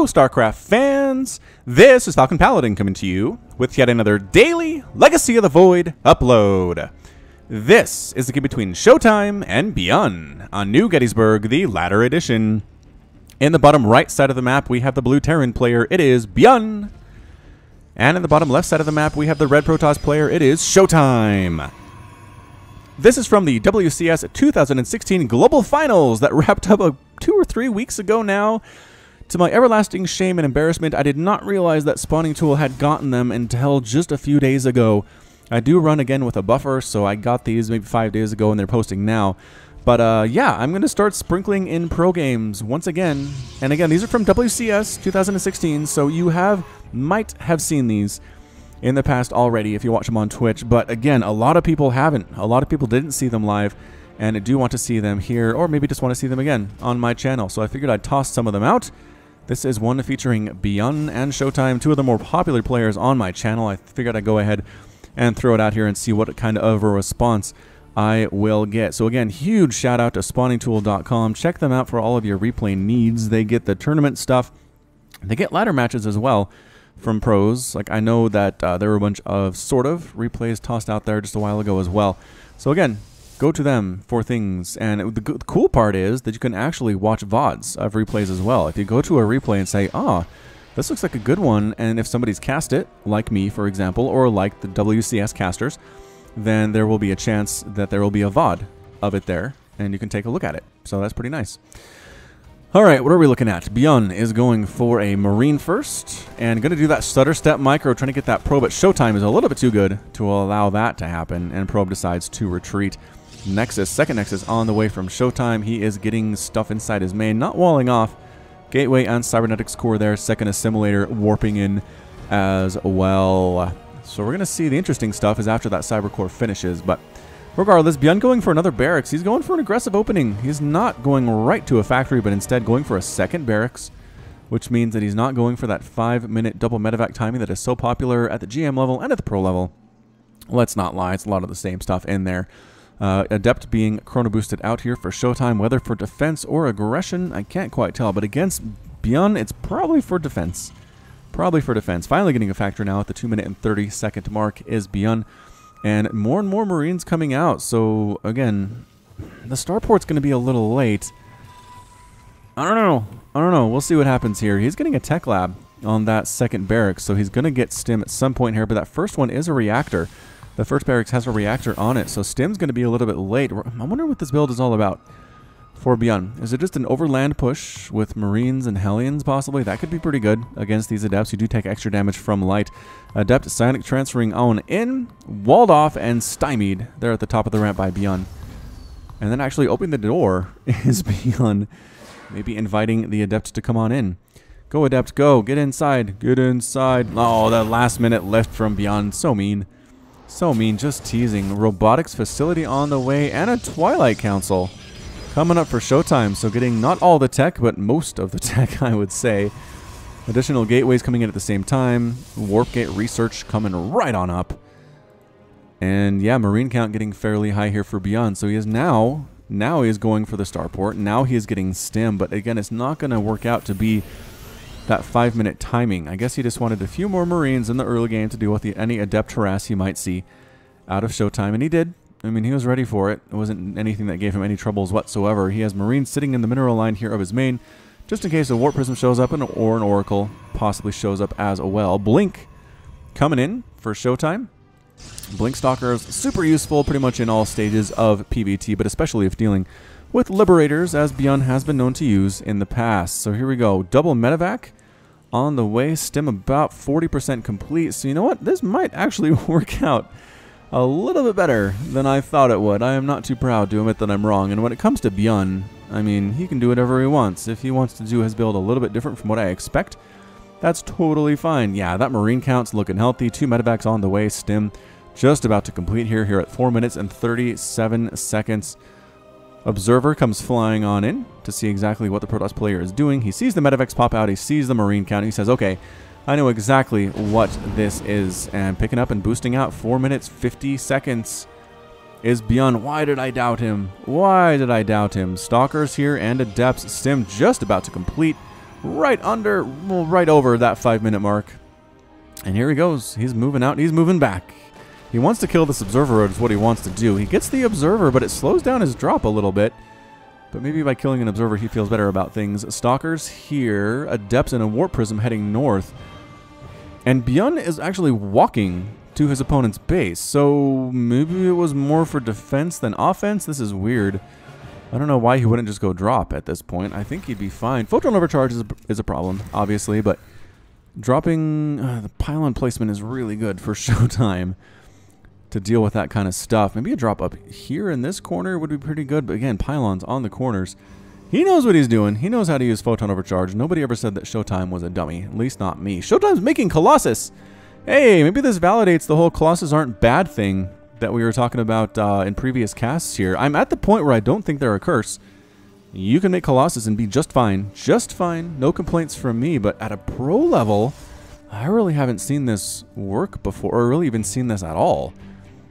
Hello, StarCraft fans! This is Falcon Paladin coming to you with yet another daily Legacy of the Void upload. This is the game between ShoWTimE and ByuN on New Gettysburg, the latter edition. In the bottom right side of the map, we have the blue Terran player. It is ByuN. And in the bottom left side of the map, we have the red Protoss player. It is ShoWTimE. This is from the WCS 2016 Global Finals that wrapped up 2 or 3 weeks ago now. To my everlasting shame and embarrassment, I did not realize that Spawning Tool had gotten them until just a few days ago. I do run again with a buffer, so I got these maybe 5 days ago and they're posting now. But yeah, I'm going to start sprinkling in pro games once again. And again, these are from WCS 2016, so you might have seen these in the past already if you watch them on Twitch. But again, a lot of people haven't. A lot of people didn't see them live and do want to see them here, or maybe just want to see them again on my channel. So I figured I'd toss some of them out. This is one featuring ByuN and ShoWTimE, two of the more popular players on my channel. I figured I'd go ahead and throw it out here and see what kind of a response I will get. So again, huge shout out to spawningtool.com. Check them out for all of your replay needs. They get the tournament stuff. They get ladder matches as well from pros. Like, I know that there were a bunch of sort of replays tossed out there just a while ago as well. So again, go to them for things. And the cool part is that you can actually watch VODs of replays as well. If you go to a replay and say, ah, this looks like a good one, and if somebody's cast it, like me, for example, or like the WCS casters, then there will be a chance that there will be a VOD of it there, and you can take a look at it. So that's pretty nice. All right, what are we looking at? ByuN is going for a Marine first, and going to do that stutter step micro, trying to get that probe, but ShoWTimE is a little bit too good to allow that to happen, and probe decides to retreat. Nexus, second Nexus on the way from ShoWTimE. He is getting stuff inside his main, not walling off. Gateway and Cybernetics core there. Second Assimilator warping in as well. So we're going to see the interesting stuff is after that Cyber core finishes. But regardless, ByuN going for another barracks. He's going for an aggressive opening. He's not going right to a factory, but instead going for a second barracks, which means that he's not going for that 5-minute double medevac timing that is so popular at the GM level and at the pro level. Let's not lie. It's a lot of the same stuff in there. Adept being chrono boosted out here for ShoWTimE, whether for defense or aggression, I can't quite tell, but against ByuN, it's probably for defense. Probably for defense. Finally getting a factor now at the 2-minute and 30-second mark is ByuN, and more Marines coming out. So again, the starport's going to be a little late. I don't know. We'll see what happens here. He's getting a tech lab on that second barracks, so he's going to get stim at some point here, but that first one is a reactor. The first barracks has a reactor on it, so stim's going to be a little bit late. I wonder what this build is all about for ByuN. Is it just an overland push with Marines and Hellions, possibly? That could be pretty good against these Adepts. You do take extra damage from light. Adept Psionic transferring on in, walled off, and stymied there at the top of the ramp by ByuN. And then actually opening the door is ByuN, maybe inviting the Adept to come on in. Go, Adept, go. Get inside. Get inside. Oh, that last minute lift from ByuN. So mean. So mean, just teasing. Robotics facility on the way, and a Twilight Council coming up for ShoWTimE. So getting not all the tech, but most of the tech, I would say. Additional gateways coming in at the same time. Warp gate research coming right on up. And yeah, Marine count getting fairly high here for ByuN. So he is now he is going for the starport. Now he is getting stim, but again, it's not going to work out to be that 5-minute timing. I guess he just wanted a few more Marines in the early game to deal with any Adept harass he might see out of ShoWTimE, and he did. I mean, he was ready for it. It wasn't anything that gave him any troubles whatsoever. He has Marines sitting in the mineral line here of his main, just in case a Warp Prism shows up or an Oracle possibly shows up as well. Blink coming in for ShoWTimE. Blink Stalkers, super useful pretty much in all stages of PvT, but especially if dealing with Liberators, as ByuN has been known to use in the past. So here we go. Double medevac on the way. Stim about 40% complete. So you know what? This might actually work out a little bit better than I thought it would. I am not too proud to admit that I'm wrong. And when it comes to ByuN, I mean, he can do whatever he wants. If he wants to do his build a little bit different from what I expect, that's totally fine. Yeah, that Marine count's looking healthy. 2 medevacs on the way. Stim just about to complete here at 4 minutes and 37 seconds. Observer comes flying on in to see exactly what the Protoss player is doing. He sees the medevacs pop out. He sees the Marine count. He says, okay, I know exactly what this is. And picking up and boosting out 4 minutes, 50 seconds is ByuN. Why did I doubt him? Why did I doubt him? Stalkers here and Adepts. Stim just about to complete. right under, well, right over that 5-minute mark. And here he goes. He's moving out. He's moving back. He wants to kill this observer is what he wants to do. He gets the observer, but it slows down his drop a little bit. But maybe by killing an observer, he feels better about things. Stalkers here. Adepts and a warp prism heading north. And ByuN is actually walking to his opponent's base. So maybe it was more for defense than offense. This is weird. I don't know why he wouldn't just go drop at this point. I think he'd be fine. Photon overcharge is a problem, obviously, but dropping the pylon placement is really good for ShoWTimE to deal with that kind of stuff. Maybe a drop up here in this corner would be pretty good, but again, pylons on the corners. He knows what he's doing. He knows how to use photon overcharge. Nobody ever said that ShoWTimE was a dummy, at least not me. ShoWTimE's making Colossus. Hey, maybe this validates the whole Colossus aren't bad thing that we were talking about in previous casts here. I'm at the point where I don't think they're a curse. You can make Colossus and be just fine. Just fine. No complaints from me. But at a pro level, I really haven't seen this work before, or really even seen this at all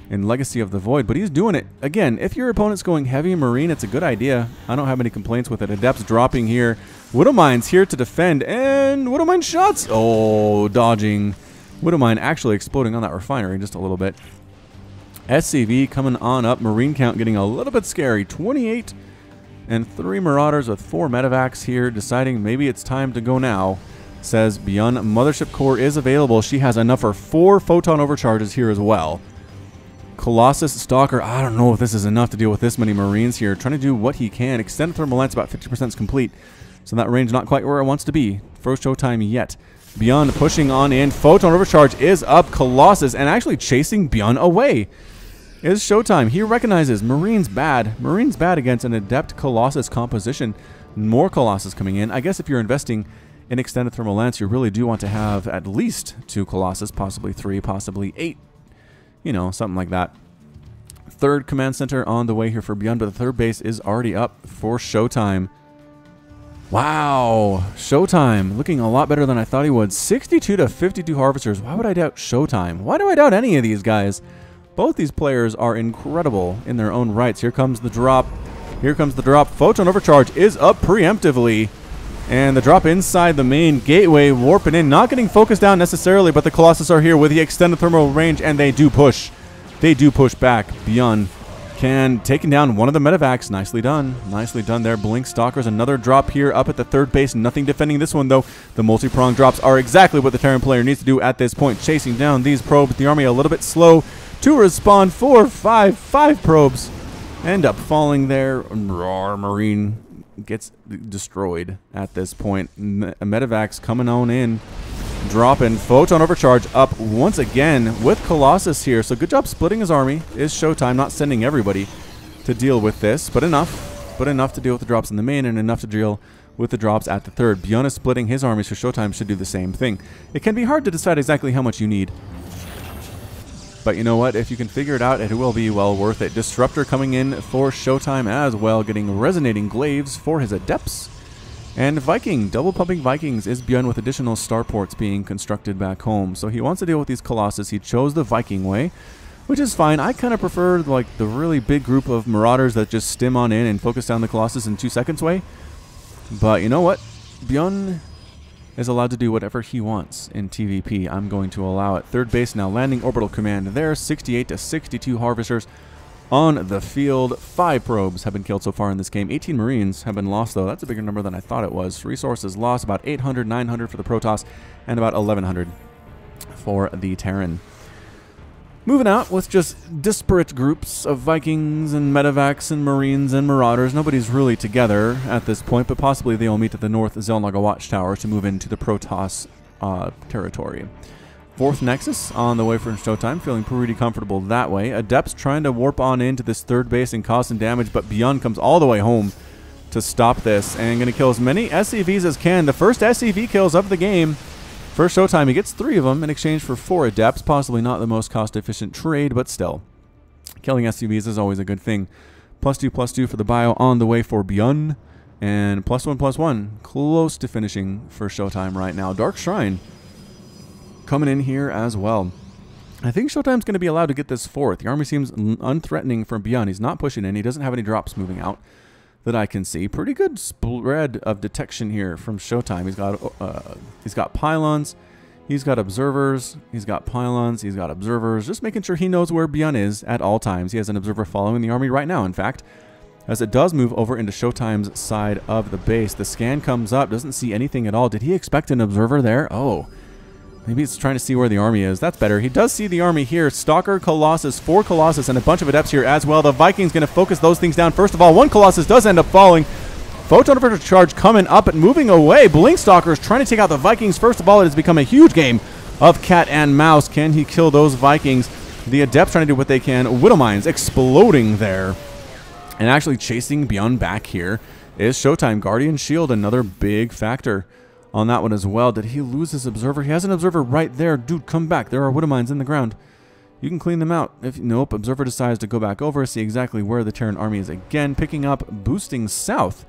in Legacy of the Void. But he's doing it. Again, if your opponent's going heavy Marine, it's a good idea. I don't have any complaints with it. Adept's dropping here. Widowmine's here to defend. And Widowmine shots. Oh, dodging. Widowmine actually exploding on that refinery just a little bit. SCV coming on up. Marine count getting a little bit scary. 28 and 3 Marauders with 4 medevacs here, deciding maybe it's time to go now. Says ByuN. Mothership Core is available. She has enough for 4 photon overcharges here as well. Colossus Stalker. I don't know if this is enough to deal with this many Marines here. Trying to do what he can. Extended thermal lance about 50% complete. So that range not quite where it wants to be for ShoWTimE yet. ByuN pushing on in. Photon overcharge is up. Colossus and actually chasing ByuN away is ShoWTimE. He recognizes Marine's bad. Marine's bad against an Adept Colossus composition. More Colossus coming in. I guess if you're investing in Extended Thermal Lance, you really do want to have at least 2 Colossus, possibly 3, possibly 8. You know, something like that. Third command center on the way here for ByuN, but the third base is already up for ShoWTimE. Wow, ShoWTimE looking a lot better than I thought he would. 62 to 52 harvesters. Why would I doubt ShoWTimE? Why do I doubt any of these guys? Both these players are incredible in their own rights. Here comes the drop. Here comes the drop. Photon overcharge is up preemptively. And the drop inside the main gateway, warping in. Not getting focused down necessarily, but the Colossus are here with the extended thermal range, and they do push. They do push back. ByuN can taking down one of the medevacs. Nicely done. Nicely done there. Blink Stalkers. Another drop here up at the third base. Nothing defending this one, though. The multi-prong drops are exactly what the Terran player needs to do at this point. Chasing down these probes. The army a little bit slow to respond. 4, 5 probes end up falling there. Roar, Marine gets destroyed at this point. Medevacs coming on in. Dropping photon overcharge up once again with Colossus here. So good job splitting his army. Is ShoWTimE not sending everybody to deal with this, but enough to deal with the drops in the main and enough to deal with the drops at the third. ByuN is splitting his armies, so ShoWTimE should do the same thing. It can be hard to decide exactly how much you need, but you know what? If you can figure it out, it will be well worth it. Disruptor coming in for ShoWTimE as well, getting resonating glaives for his adepts. And Viking, double pumping Vikings is ByuN with additional starports being constructed back home. So he wants to deal with these Colossus. He chose the Viking way, which is fine. I kind of prefer like the really big group of Marauders that just stim on in and focus down the Colossus in 2 seconds way. But you know what? ByuN is allowed to do whatever he wants in TVP. I'm going to allow it. Third base now landing orbital command there. 68 to 62 harvesters on the field. 5 probes have been killed so far in this game. 18 Marines have been lost, though. That's a bigger number than I thought it was. Resources lost, about 800, 900 for the Protoss, and about 1,100 for the Terran. Moving out with just disparate groups of Vikings and medevacs and Marines and Marauders. Nobody's really together at this point, but possibly they will meet at the North Zelnaga Watchtower to move into the Protoss territory. 4th Nexus on the way for ShoWTimE, feeling pretty comfortable that way. Adepts trying to warp on into this third base and cause some damage, but ByuN comes all the way home to stop this and going to kill as many SCVs as can. The first SCV kills of the game for ShoWTimE. He gets 3 of them in exchange for 4 Adepts. Possibly not the most cost-efficient trade, but still. Killing SCVs is always a good thing. +2/+2 for the bio on the way for ByuN. And +1/+1 close to finishing for ShoWTimE right now. Dark Shrine coming in here as well. I think ShoWTimE's going to be allowed to get this 4th. The army seems unthreatening from ByuN. He's not pushing in. He doesn't have any drops moving out. that I can see. Pretty good spread of detection here from ShoWTimE. He's got pylons, he's got observers, he's got pylons, he's got observers. Just making sure he knows where ByuN is at all times. He has an observer following the army right now, in fact. As it does move over into ShoWTimE's side of the base, the scan comes up, doesn't see anything at all. Did he expect an observer there? Oh, maybe he's trying to see where the army is. That's better. He does see the army here. Stalker, Colossus, 4 Colossus, and a bunch of Adepts here as well. The Vikings going to focus those things down. First of all, 1 Colossus does end up falling. Photon overcharge coming up and moving away. Blink Stalkers trying to take out the Vikings. First of all, it has become a huge game of cat and mouse. Can he kill those Vikings? The Adepts trying to do what they can. Widow Mines exploding there. And actually chasing ByuN back here is ShoWTimE. Guardian Shield, another big factor on that one as well. Did he lose his observer? He has an observer right there. Dude, come back. There are Widow Mines in the ground. You can clean them out. If nope, observer decides to go back over, see exactly where the Terran army is again. Picking up, boosting south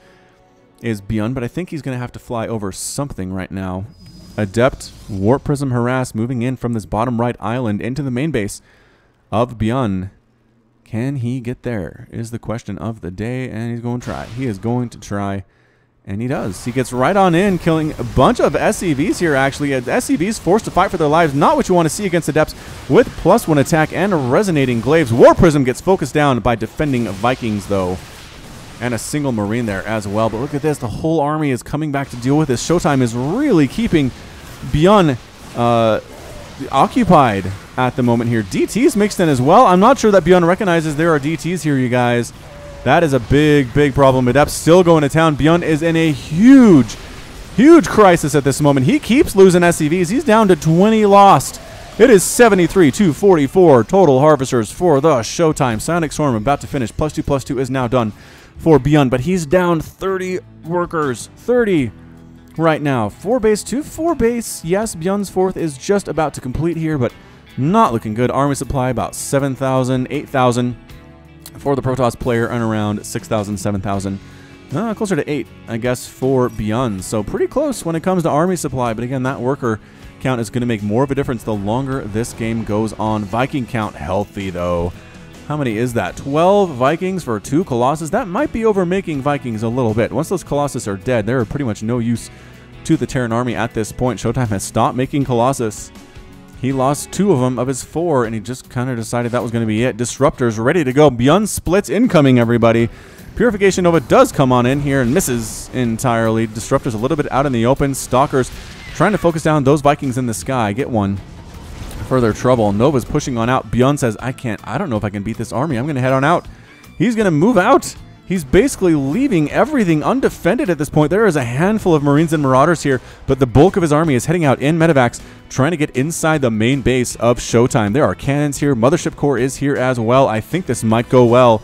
is ByuN, but I think he's going to have to fly over something right now. Adept, Warp Prism Harass moving in from this bottom right island into the main base of ByuN. Can he get there is the question of the day, and he's going to try. He is going to try, and he does. He gets right on in, killing a bunch of SCVs here, actually. SCVs forced to fight for their lives. Not what you want to see against Adepts with +1 attack and resonating glaives. War Prism gets focused down by defending Vikings, though, and a single Marine there as well. But look at this. The whole army is coming back to deal with this. ShoWTimE is really keeping ByuN occupied at the moment here. DTs mixed in as well. I'm not sure that ByuN recognizes there are DTs here, you guys. That is a big, big problem. Adepts still going to town. ByuN is in a huge, huge crisis at this moment. He keeps losing SCVs. He's down to 20 lost. It is 73-44 total harvesters for the ShoWTimE. Sonic Storm about to finish. +2/+2 is now done for ByuN, but he's down 30 workers. 30 right now. 4 base, 4 base. Yes, ByuN's 4th is just about to complete here, but not looking good. Army supply about 7,000, 8,000 for the Protoss player, and around 6,000, 7,000. Closer to 8, I guess, for ByuN. So pretty close when it comes to army supply. But again, that worker count is going to make more of a difference the longer this game goes on. Viking count healthy, though. How many is that? 12 Vikings for 2 Colossus. That might be overmaking Vikings a little bit. Once those Colossus are dead, they're pretty much no use to the Terran army at this point. ShoWTimE has stopped making Colossus. He lost 2 of them of his 4, and he just kind of decided that was going to be it. Disruptors ready to go. ByuN splits incoming, everybody. Purification Nova does come on in here and misses entirely. Disruptors a little bit out in the open. Stalkers trying to focus down those Vikings in the sky. Get one for their trouble. Nova's pushing on out. ByuN says, I don't know if I can beat this army. I'm going to head on out. He's going to move out. He's basically leaving everything undefended at this point. There is a handful of Marines and Marauders here, but the bulk of his army is heading out in medevacs, trying to get inside the main base of ShoWTimE. There are cannons here. Mothership Core is here as well. I think this might go well.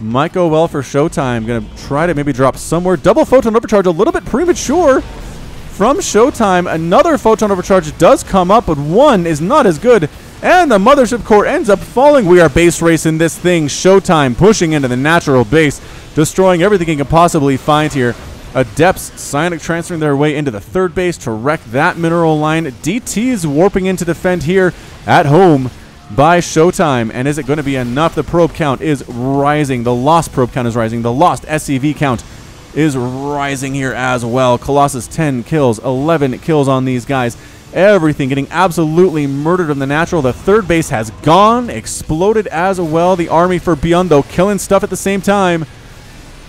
Might go well for ShoWTimE. Going to try to maybe drop somewhere. Double Photon Overcharge, a little bit premature from ShoWTimE. Another Photon Overcharge does come up, but one is not as good. And the Mothership Core ends up falling. We are base racing this thing. ShoWTimE pushing into the natural base, destroying everything he can possibly find here. Adepts Psionic transferring their way into the 3rd base to wreck that mineral line. DTs warping in to defend here at home by ShoWTimE. And is it going to be enough? The probe count is rising. The lost probe count is rising. The lost SCV count is rising here as well. Colossus 10 kills, 11 kills on these guys. Everything getting absolutely murdered in the natural. The 3rd base has gone, exploded as well. The army for ByuN, though, killing stuff at the same time.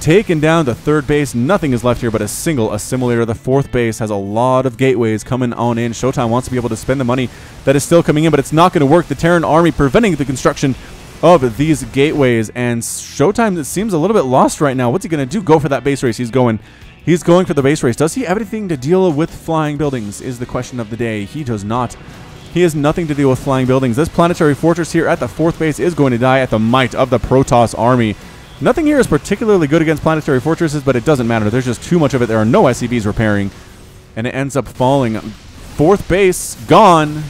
Taken down the 3rd base. Nothing is left here but a single assimilator. The 4th base has a lot of gateways coming on in. ShoWTimE wants to be able to spend the money that is still coming in, but it's not going to work. The Terran army preventing the construction of these gateways, and ShoWTimE, it seems a little bit lost right now. What's he going to do? Go for that base race. He's going for the base race. Does he have anything to deal with flying buildings is the question of the day. He does not. He has nothing to deal with flying buildings. This planetary fortress here at the 4th base is going to die at the might of the Protoss army. Nothing here is particularly good against planetary fortresses, but it doesn't matter. There's just too much of it. There are no SCVs repairing, and it ends up falling. 4th base gone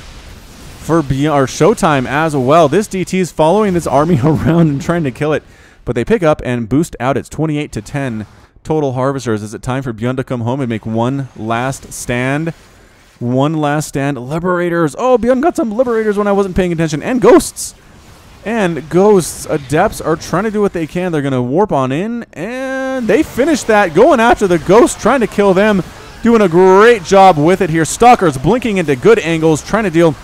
for ShoWTimE as well. This DT is following this army around and trying to kill it, but they pick up and boost out. It's 28-10 total harvesters. Is it time for ByuN to come home and make one last stand? One last stand. Liberators. Oh, ByuN got some Liberators when I wasn't paying attention. And Ghosts. And Ghosts. Adepts are trying to do what they can. They're going to warp on in. And And they finished that, going after the ghost, trying to kill them. Doing a great job with it here. Stalkers blinking into good angles, trying to deal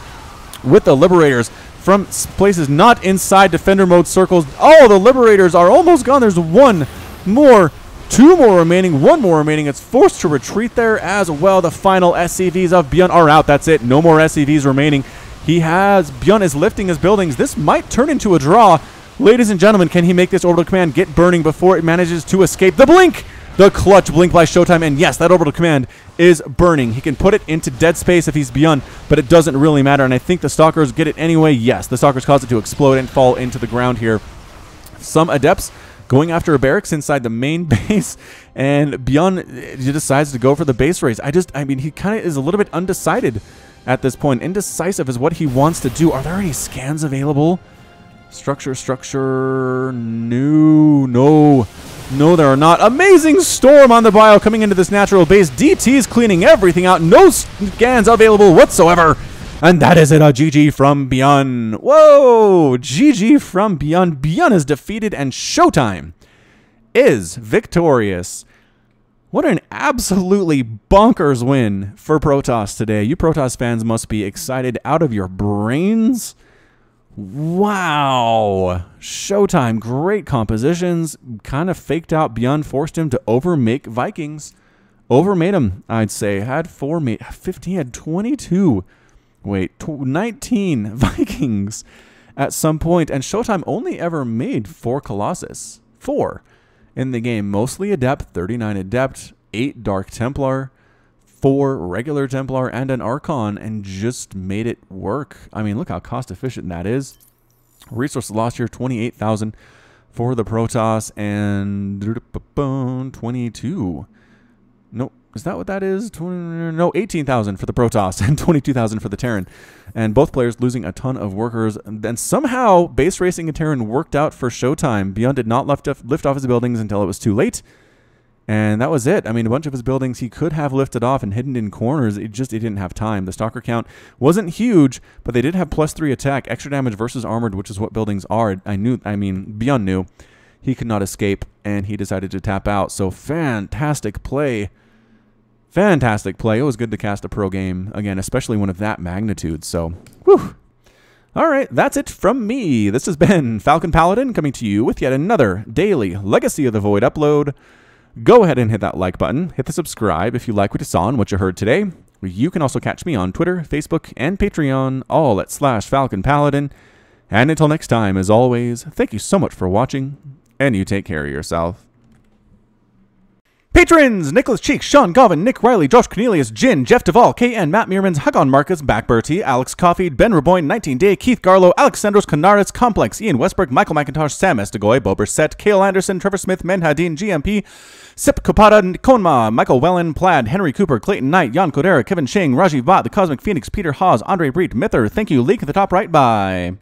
with the Liberators from places not inside defender mode circles. Oh, the Liberators are almost gone. There's one more, two more remaining, one more remaining. It's forced to retreat there as well. The final SCVs of ByuN are out. That's it. No more SCVs remaining. ByuN is lifting his buildings. This might turn into a draw. Ladies and gentlemen, can he make this orbital command get burning before it manages to escape? The blink! The clutch blink by ShoWTimE, and yes, that orbital command is burning. He can put it into dead space if he's ByuN, but it doesn't really matter, and I think the Stalkers get it anyway. Yes, the Stalkers cause it to explode and fall into the ground here. Some Adepts going after a barracks inside the main base, and ByuN decides to go for the base race. I mean, he kind of is a little bit undecided at this point. Indecisive is what he wants to do. Are there any scans available? Structure, no, there are not. Amazing storm on the bio coming into this natural base. DT's cleaning everything out. No scans available whatsoever. And that is it, a GG from ByuN. Whoa, GG from ByuN. ByuN is defeated and ShoWTimE is victorious. What an absolutely bonkers win for Protoss today. You Protoss fans must be excited out of your brains. Wow. ShoWTimE, great compositions. Kind of faked out ByuN, forced him to overmake Vikings. Overmade him, I'd say. Had 15, had 22. Wait, 19 Vikings at some point. And ShoWTimE only ever made 4 Colossus. 4 in the game. Mostly Adept, 39 Adept, 8 Dark Templar, 4 regular Templar, and an Archon, and just made it work. I mean, look how cost efficient that is. Resources lost here, 28,000 for the Protoss, and 22. Nope. Is that what that is? No, 18,000 for the Protoss and 22,000 for the Terran. And both players losing a ton of workers. And then somehow base racing a Terran worked out for ShoWTimE. ByuN did not lift off his buildings until it was too late. And that was it. I mean, a bunch of his buildings he could have lifted off and hidden in corners. He didn't have time. The Stalker count wasn't huge, but they did have +3 attack, extra damage versus armored, which is what buildings are. ByuN knew he could not escape, and he decided to tap out. So fantastic play. Fantastic play. It was good to cast a pro game again, especially one of that magnitude. So, whew. All right, that's it from me. This has been Falcon Paladin coming to you with yet another daily Legacy of the Void upload. Go ahead and hit that like button. Hit the subscribe if you like what you saw and what you heard today. You can also catch me on Twitter, Facebook, and Patreon, all at /Falcon Paladin. And until next time, as always, thank you so much for watching, and you take care of yourself. Patrons! Nicholas Cheek, Sean Govin, Nick Riley, Josh Cornelius, Jin, Jeff Duvall, KN, Matt Meermans, Hagon Marcus, Backberty, Alex Coffey, Ben Raboyne, 19 Day, Keith Garlow, Alexandros Canaris, Complex, Ian Westbrook, Michael McIntosh, Sam Estegoy, Bober Set, Cale Anderson, Trevor Smith, Menhadin, GMP, Sip Kopata, Konma, Michael Wellen, Plaid, Henry Cooper, Clayton Knight, Jan Kodera, Kevin Shing, Rajiv Bhatt, The Cosmic Phoenix, Peter Haas, Andre Breet, Mither. Thank you, Leak at the top right. Bye.